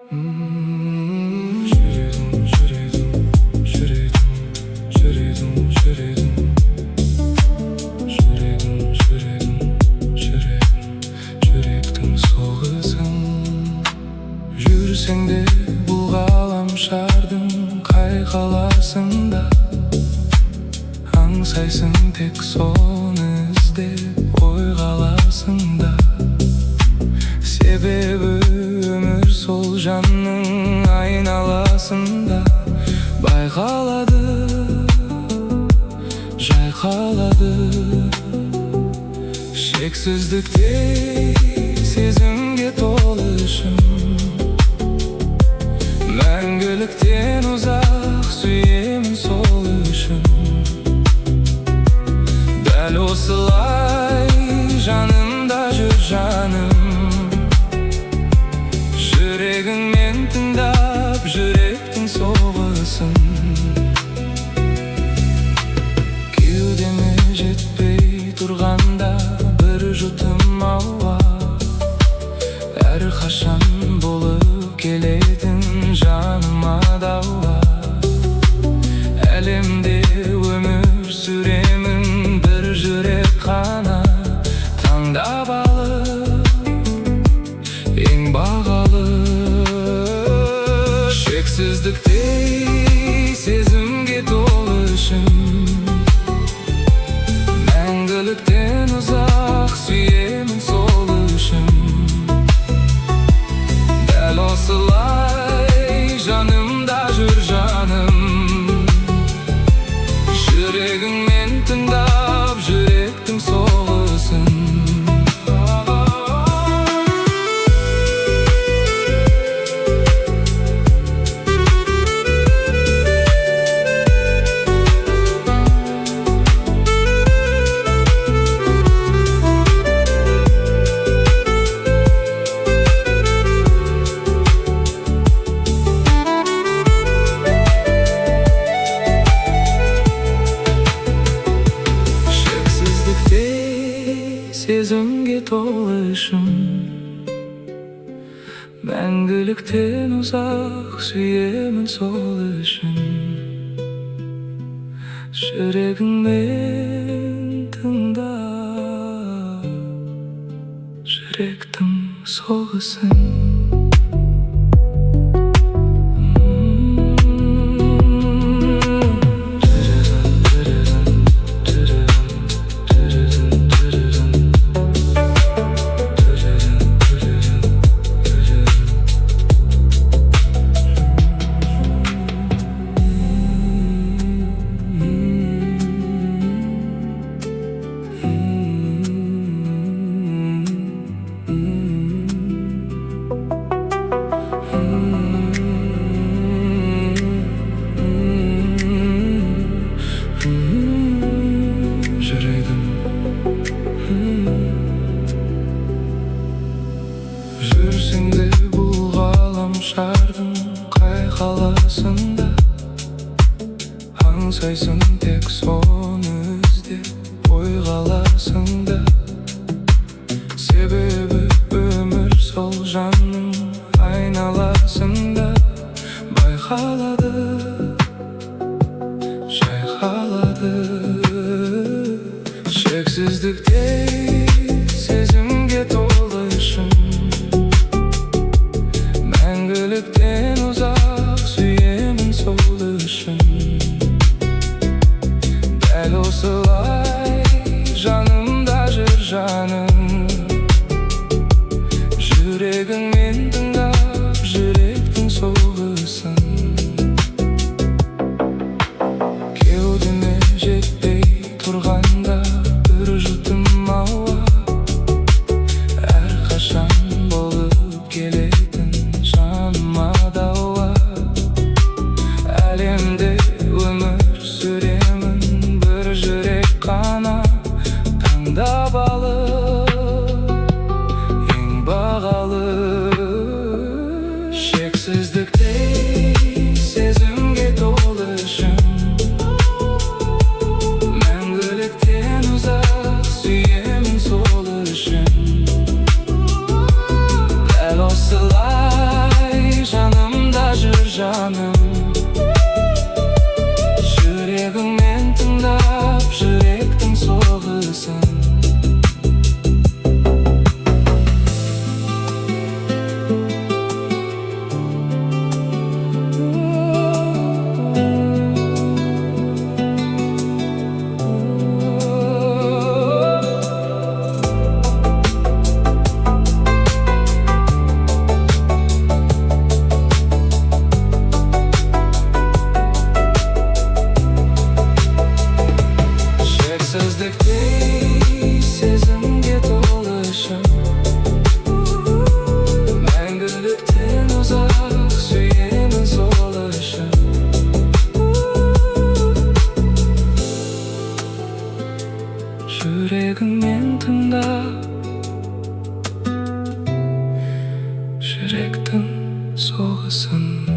Жүрегім, жүрегім, жүрегім, жүрегім, жүрегім, жүрегім, жүрегім, жүрегім, жүректің соғысын. Жүрсең де бұл ғаламшардың қай қаласында, аңсайсың тек соны іздеп ой қаласында. Себебі өмір сол жанның айналасында байқалады, жайқалады. Шексіздікте сезімге толы ішім, мәңгіліктен ұзақ сүйемін сол үшін. Дәл осылай жанымда жүр жаным, жүрегіңмен тыңдап жүректің соғысын. Кеудеме жетпей тұрғанда бір жұтым ауа, әрқашан болып келетін жаныма дауа. Әлемде өмір сүремін бір жүрек қана, таңдап алып ең бағалы. Шексіздікте сезімге толы ішім, мәңгіліктен ұзақ сүйемін сол үшін. Дәл осылай жанымда жүр жаным, жүрегіңмен тыңдап жүректің соғысын. Сезімге толы ішім, мәңгіліктен ұзақ сүйемін сол үшін. Жүрегіңмен тыңдап жүректің соғысын. Жүрсең де бұл ғаламшардың қай қаласында, аңсайсың тек соны іздеп ой қаласында. Себебі өмір сол жанның айналасында байқалады, жайқалады. Шексіздікте сезімге толы ішім, мәңгіліктен ұзақ сүйемін сол үшін. Дәл осылай жанымда жүр жаным, жүрегіңмен тыңдап жүректің соғысын. Кеудеме жетпей тұрғанда бір жұтым ауа, әрқашан болып келетін жаныма дауа. Әлемде өмір сүремін бір жүрек қана, таңдап алып ең бағалы. жүректің соғысын.